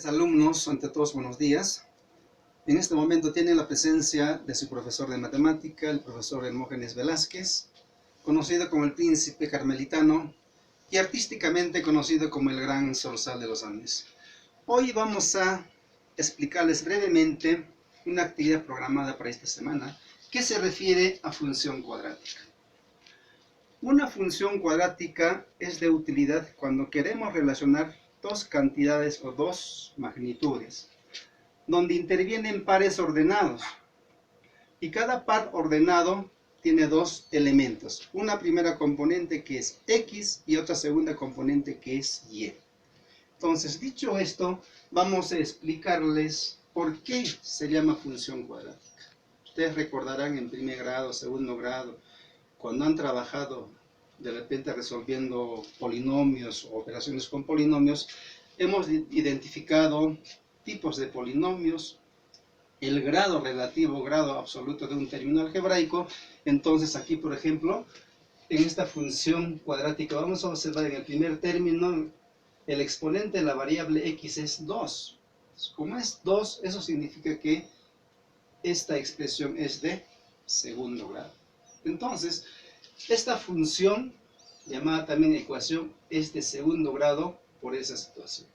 Alumnos, ante todos, buenos días. En este momento tiene la presencia de su profesor de matemática, el profesor Hermógenes Velázquez, conocido como el Príncipe Carmelitano y artísticamente conocido como el Gran Zorzal de los Andes. Hoy vamos a explicarles brevemente una actividad programada para esta semana que se refiere a función cuadrática. Una función cuadrática es de utilidad cuando queremos relacionar dos cantidades o dos magnitudes, donde intervienen pares ordenados. Y cada par ordenado tiene dos elementos. Una primera componente que es X y otra segunda componente que es Y. Entonces, dicho esto, vamos a explicarles por qué se llama función cuadrática. Ustedes recordarán en primer grado, segundo grado, cuando han trabajado de repente resolviendo polinomios o operaciones con polinomios, hemos identificado tipos de polinomios, el grado relativo, grado absoluto de un término algebraico. Entonces aquí, por ejemplo, en esta función cuadrática vamos a observar en el primer término el exponente de la variable x es 2. Como es 2, eso significa que esta expresión es de segundo grado. Entonces, esta función, llamada también ecuación, es de segundo grado por esa situación.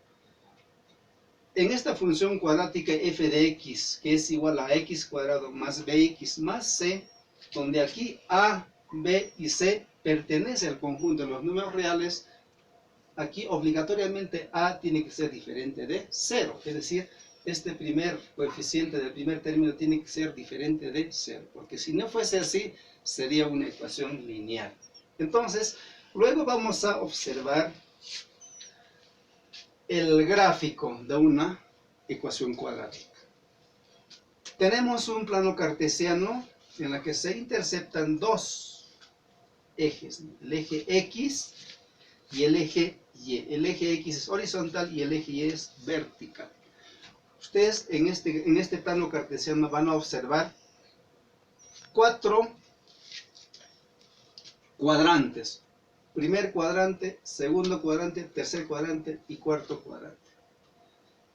En esta función cuadrática f de x, que es igual a x cuadrado más bx más c, donde aquí a, b y c pertenece al conjunto de los números reales, aquí obligatoriamente a tiene que ser diferente de 0, es decir, este primer coeficiente del primer término tiene que ser diferente de 0, porque si no fuese así, sería una ecuación lineal. Entonces, luego vamos a observar el gráfico de una ecuación cuadrática. Tenemos un plano cartesiano en el que se interceptan dos ejes, el eje X y el eje Y. El eje X es horizontal y el eje Y es vertical. Ustedes en este plano cartesiano van a observar 4 cuadrantes. Primer cuadrante, segundo cuadrante, tercer cuadrante y cuarto cuadrante.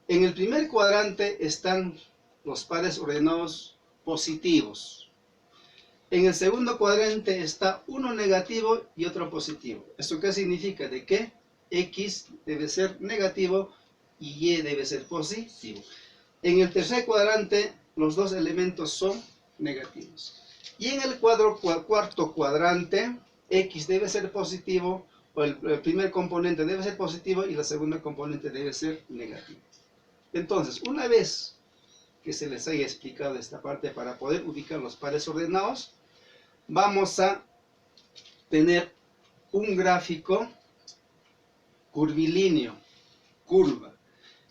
En el primer cuadrante están los pares ordenados positivos. En el segundo cuadrante está uno negativo y otro positivo. ¿Esto qué significa? De que X debe ser negativo y Y debe ser positivo. En el tercer cuadrante los dos elementos son negativos. Y en el cuarto cuadrante X debe ser positivo, o el primer componente debe ser positivo y la segunda componente debe ser negativa. Entonces, una vez que se les haya explicado esta parte para poder ubicar los pares ordenados, vamos a tener un gráfico curvilíneo, curva,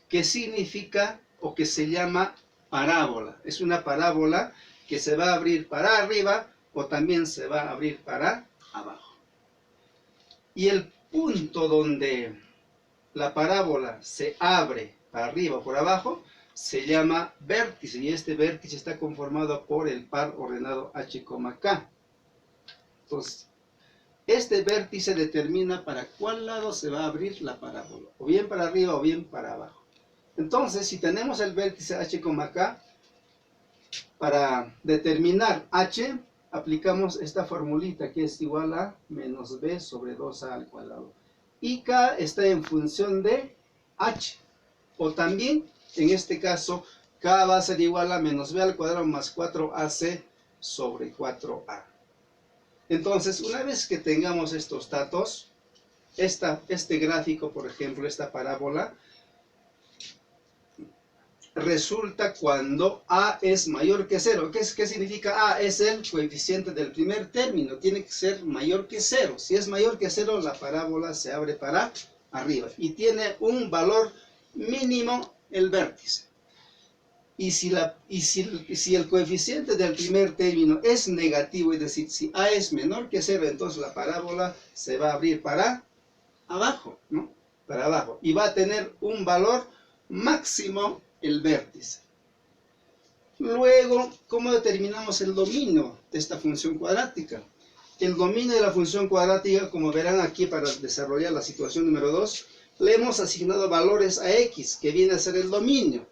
que significa o que se llama parábola. Es una parábola que se va a abrir para arriba o también se va a abrir para abajo. Y el punto donde la parábola se abre para arriba o por abajo se llama vértice, y este vértice está conformado por el par ordenado h, k. Entonces, este vértice determina para cuál lado se va a abrir la parábola, o bien para arriba o bien para abajo. Entonces, si tenemos el vértice h, k, para determinar h, aplicamos esta formulita que es igual a menos b sobre 2a al cuadrado. Y k está en función de h. O también, en este caso, k va a ser igual a menos b al cuadrado más 4ac sobre 4a. Entonces, una vez que tengamos estos datos, este gráfico, por ejemplo, esta parábola, resulta cuando a es mayor que 0. ¿Qué significa a? Es el coeficiente del primer término, tiene que ser mayor que 0. Si es mayor que 0, la parábola se abre para arriba y tiene un valor mínimo el vértice. Y si el coeficiente del primer término es negativo, es decir, si a es menor que 0, entonces la parábola se va a abrir para abajo, ¿no? Para abajo. Y va a tener un valor máximo el vértice. Luego, ¿cómo determinamos el dominio de esta función cuadrática? El dominio de la función cuadrática, como verán aquí para desarrollar la situación número 2, le hemos asignado valores a x, que viene a ser el dominio.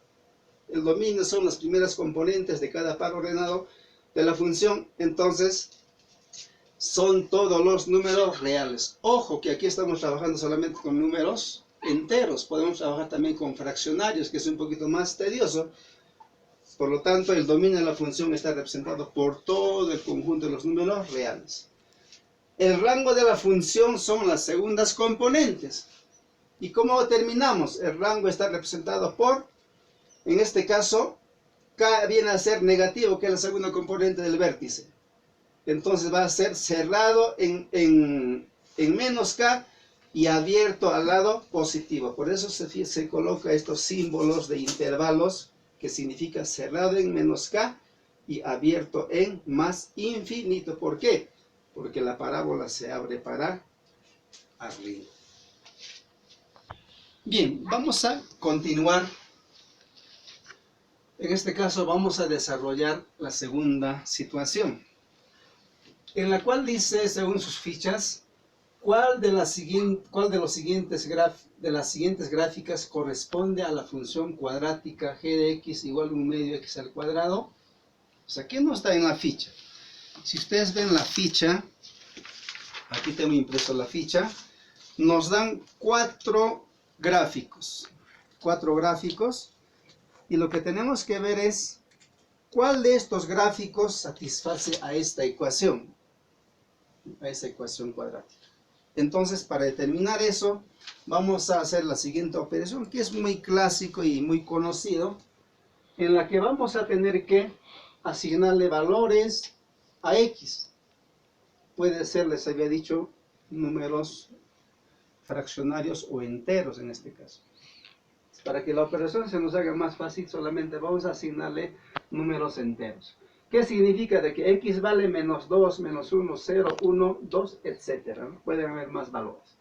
El dominio son las primeras componentes de cada par ordenado de la función, entonces son todos los números reales. Ojo que aquí estamos trabajando solamente con números enteros, podemos trabajar también con fraccionarios, que es un poquito más tedioso. Por lo tanto, el dominio de la función está representado por todo el conjunto de los números reales. El rango de la función son las segundas componentes. ¿Y cómo terminamos? El rango está representado por, en este caso, k viene a ser negativo, que es la segunda componente del vértice. Entonces va a ser cerrado en menos k y abierto al lado positivo. Por eso se coloca estos símbolos de intervalos, que significa cerrado en menos k y abierto en más infinito. ¿Por qué? Porque la parábola se abre para arriba. Bien, vamos a continuar. En este caso vamos a desarrollar la segunda situación, en la cual dice, según sus fichas, ¿cuál de las siguientes gráficas corresponde a la función cuadrática g de x igual a 1 medio x al cuadrado? O sea, ¿qué no está en la ficha? Si ustedes ven la ficha, aquí tengo impreso la ficha, nos dan cuatro gráficos, y lo que tenemos que ver es cuál de estos gráficos satisface a esta ecuación cuadrática. Entonces, para determinar eso, vamos a hacer la siguiente operación, que es muy clásico y muy conocido, en la que vamos a tener que asignarle valores a x. Puede ser, les había dicho, números fraccionarios o enteros en este caso. Para que la operación se nos haga más fácil, solamente vamos a asignarle números enteros. ¿Qué significa? De que x vale menos 2, menos 1, 0, 1, 2, etc. ¿no? Pueden haber más valores.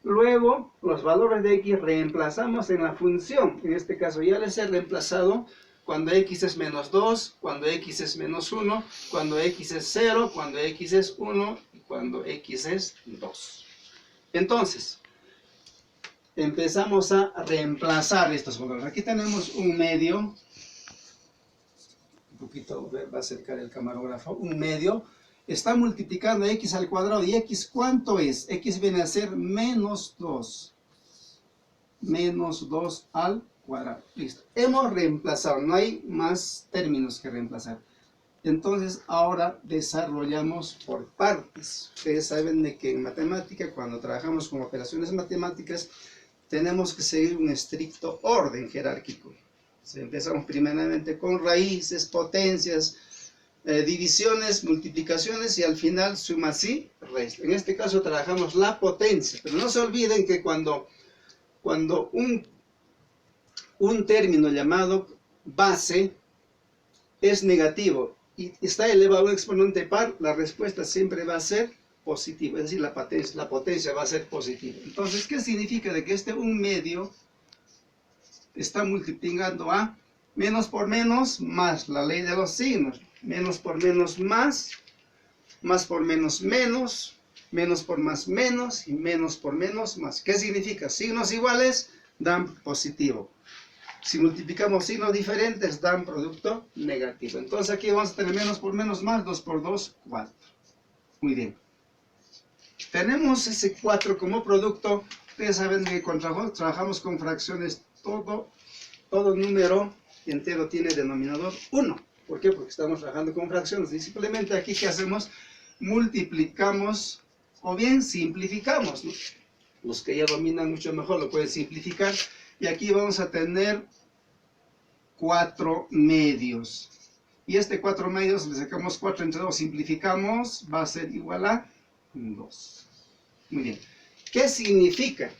Luego, los valores de x reemplazamos en la función. En este caso ya les he reemplazado cuando x es menos 2, cuando x es menos 1, cuando x es 0, cuando x es 1 y cuando x es 2. Entonces, empezamos a reemplazar estos valores. Aquí tenemos un medio, un poquito va a acercar el camarógrafo, un medio, está multiplicando x al cuadrado, y x ¿cuánto es? X viene a ser menos 2 al cuadrado. Listo, hemos reemplazado, no hay más términos que reemplazar. Entonces ahora desarrollamos por partes. Ustedes saben de que en matemática, cuando trabajamos con operaciones matemáticas, tenemos que seguir un estricto orden jerárquico. Empezamos primeramente con raíces, potencias, divisiones, multiplicaciones, y al final sumas y restas. En este caso trabajamos la potencia, pero no se olviden que cuando un término llamado base es negativo y está elevado a un exponente par, la respuesta siempre va a ser positiva, es decir, la potencia va a ser positiva. Entonces, ¿qué significa? De que un medio está multiplicando a menos por menos más, la ley de los signos, menos por menos más por menos menos, menos por más menos y menos por menos más. ¿Qué significa? Signos iguales dan positivo. Si multiplicamos signos diferentes, dan producto negativo. Entonces aquí vamos a tener menos por menos más, 2 por 2, 4. Muy bien. Tenemos ese 4 como producto. Ustedes saben que cuando trabajamos con fracciones, todo número entero tiene denominador 1. ¿Por qué? Porque estamos trabajando con fracciones. Y simplemente aquí, ¿qué hacemos? Multiplicamos o bien simplificamos, ¿no? Los que ya dominan mucho mejor lo pueden simplificar. Y aquí vamos a tener 4 medios. Y 4 medios, le sacamos 4 entre 2, simplificamos, va a ser igual a 2. Muy bien. ¿Qué significa?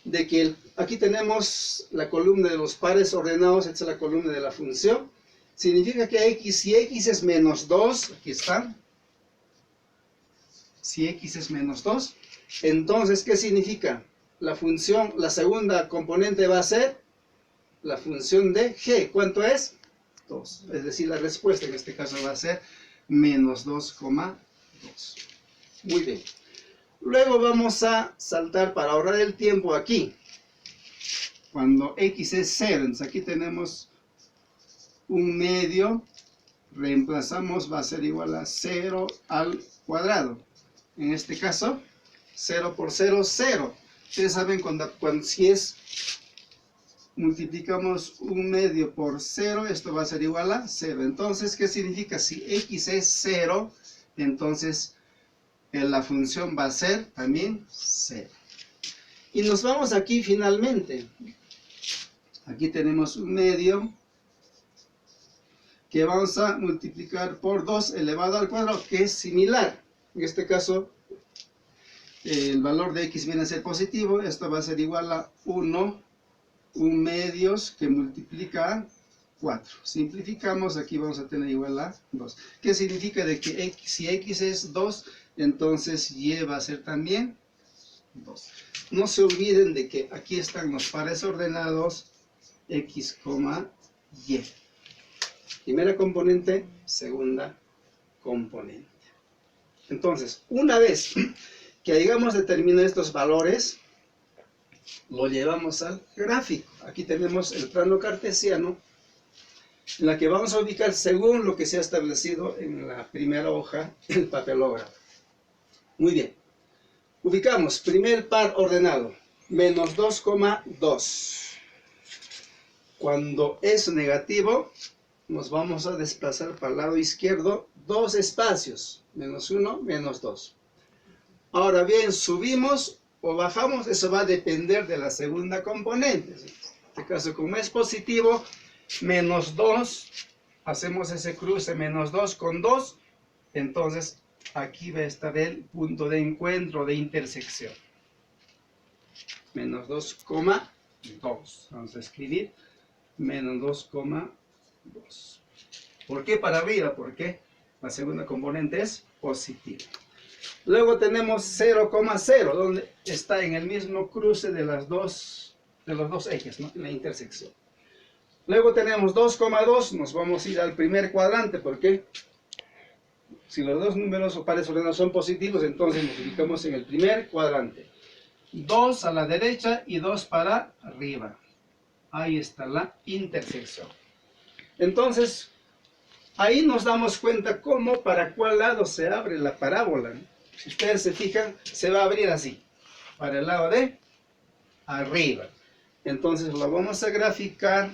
De que aquí tenemos la columna de los pares ordenados, esta es la columna de la función. Significa que x, si x es menos 2, aquí está. Si x es menos 2, entonces, ¿qué significa? La función, la segunda componente va a ser la función de g. ¿Cuánto es? 2. Es decir, la respuesta en este caso va a ser menos 2,2. Muy bien. Luego vamos a saltar para ahorrar el tiempo aquí. Cuando x es 0, entonces aquí tenemos un medio, reemplazamos, va a ser igual a 0 al cuadrado. En este caso, 0 por 0, 0. Ustedes saben si multiplicamos un medio por 0, esto va a ser igual a 0. Entonces, ¿qué significa? Si x es 0, entonces la función va a ser también 0. Y nos vamos aquí finalmente. Aquí tenemos un medio que vamos a multiplicar por 2 elevado al cuadrado, que es similar. En este caso, el valor de x viene a ser positivo. Esto va a ser igual a 1 medios que multiplica 4. Simplificamos, aquí vamos a tener igual a 2. ¿Qué significa? De que si x es 2, entonces y va a ser también 2. No se olviden de que aquí están los pares ordenados x, y. Primera componente, segunda componente. Entonces, una vez que hayamos determinado estos valores, lo llevamos al gráfico. Aquí tenemos el plano cartesiano, en la que vamos a ubicar según lo que se ha establecido en la primera hoja del papelógrafo. Muy bien. Ubicamos primer par ordenado, menos 2,2. Cuando es negativo, nos vamos a desplazar para el lado izquierdo 2 espacios, menos 1, menos 2. Ahora bien, subimos o bajamos, eso va a depender de la segunda componente. En este caso, como es positivo, menos 2, hacemos ese cruce, menos 2 con 2, entonces aquí va a estar el punto de encuentro, de intersección. Menos 2,2. Vamos a escribir menos 2,2. ¿Por qué para arriba? Porque la segunda componente es positiva. Luego tenemos 0,0, donde está en el mismo cruce de los dos ejes, ¿no? En la intersección. Luego tenemos 2,2, nos vamos a ir al primer cuadrante, porque si los dos números o pares ordenados son positivos, entonces nos ubicamos en el primer cuadrante. 2 a la derecha y 2 para arriba. Ahí está la intersección. Entonces, ahí nos damos cuenta cómo, para cuál lado se abre la parábola. Si ustedes se fijan, se va a abrir así, para el lado de arriba. Entonces lo vamos a graficar.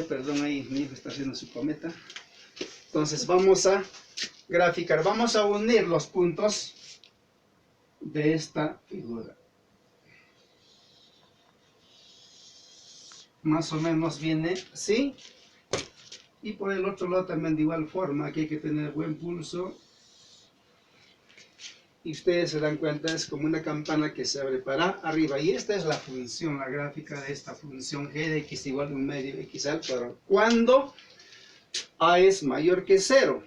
Perdón, ahí mi hijo está haciendo su cometa. Entonces vamos a graficar, vamos a unir los puntos de esta figura. Más o menos viene así. Y por el otro lado también de igual forma, aquí hay que tener buen pulso. Y ustedes se dan cuenta, es como una campana que se abre para arriba. Y esta es la función, la gráfica de esta función g de x igual a un medio x al cuadrado. Cuando a es mayor que 0.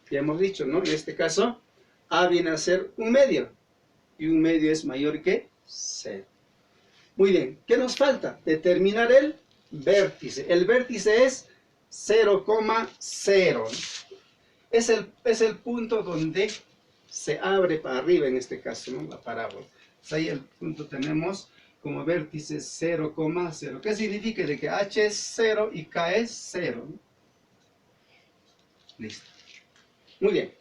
Ya hemos dicho, ¿no? En este caso, a viene a ser un medio. Y un medio es mayor que 0. Muy bien, ¿qué nos falta? Determinar el vértice. El vértice es 0,0. Es el punto donde se abre para arriba, en este caso, ¿no? La parábola. Entonces, ahí el punto tenemos como vértice 0,0. ¿Qué significa? De que h es 0 y k es 0. Listo. Muy bien.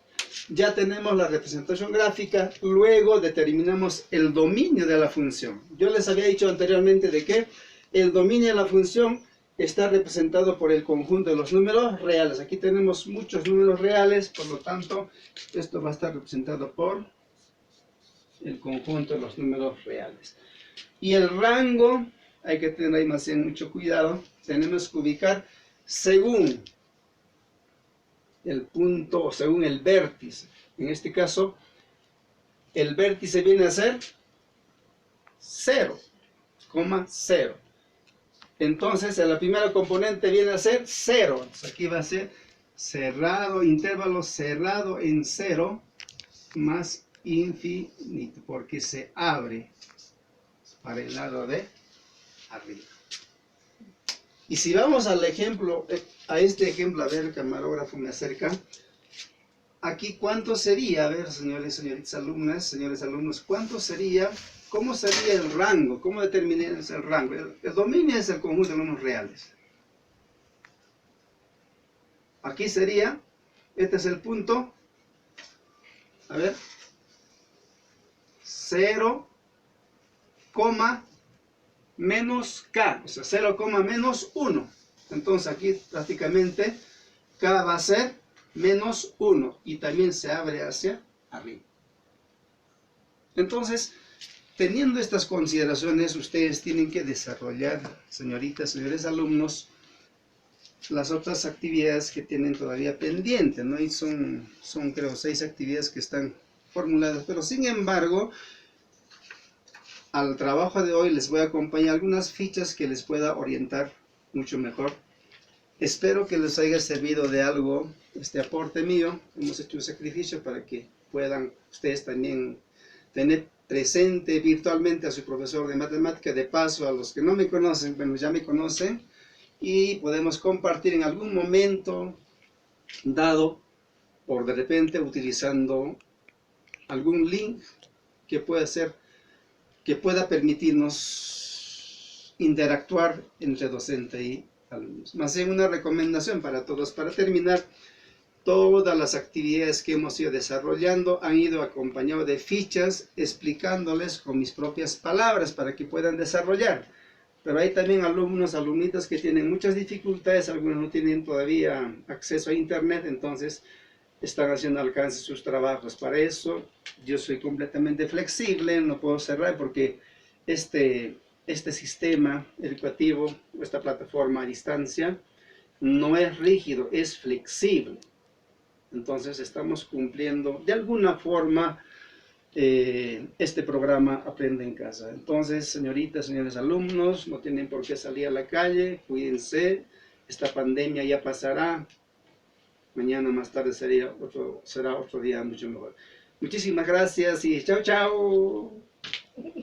Ya tenemos la representación gráfica. Luego determinamos el dominio de la función. Yo les había dicho anteriormente de que el dominio de la función está representado por el conjunto de los números reales. Aquí tenemos muchos números reales, por lo tanto, esto va a estar representado por el conjunto de los números reales. Y el rango, hay que tener ahí más bien mucho cuidado, tenemos que ubicar según el punto o según el vértice. En este caso, el vértice viene a ser 0,0. Entonces, en la primera componente viene a ser 0. Entonces, aquí va a ser cerrado, intervalo cerrado en 0 más infinito, porque se abre para el lado de arriba. Y si vamos al ejemplo, a este ejemplo, a ver, el camarógrafo me acerca. aquí, ¿cuánto sería? A ver, señores, señoritas alumnas, señores alumnos, ¿cuánto sería? ¿Cómo sería el rango? ¿Cómo determinamos el rango? El dominio es el conjunto de números reales. Aquí sería, este es el punto, a ver, 0, menos k, o sea, 0, menos 1. Entonces aquí prácticamente k va a ser menos 1 y también se abre hacia arriba. Entonces, teniendo estas consideraciones, ustedes tienen que desarrollar, señoritas, señores alumnos, las otras actividades que tienen todavía pendientes, ¿no? Y son creo 6 actividades que están formuladas, pero sin embargo, al trabajo de hoy les voy a acompañar algunas fichas que les pueda orientar mucho mejor. Espero que les haya servido de algo este aporte mío. Hemos hecho un sacrificio para que puedan ustedes también tener presente virtualmente a su profesor de matemática. De paso, a los que no me conocen, bueno, ya me conocen, y podemos compartir en algún momento dado, por de repente utilizando algún link que pueda permitirnos interactuar entre docente y alumnos. Más bien una recomendación para todos. Para terminar, todas las actividades que hemos ido desarrollando han ido acompañadas de fichas explicándoles con mis propias palabras para que puedan desarrollar. Pero hay también alumnos, alumnitas que tienen muchas dificultades, algunos no tienen todavía acceso a internet, entonces están haciendo alcance sus trabajos. Para eso yo soy completamente flexible, no puedo cerrar porque este sistema educativo, esta plataforma a distancia, no es rígido, es flexible. Entonces estamos cumpliendo de alguna forma este programa Aprende en Casa. Entonces, señoritas, señores alumnos, no tienen por qué salir a la calle, cuídense, esta pandemia ya pasará. Mañana más tarde será otro día mucho mejor. Muchísimas gracias y chao, chao.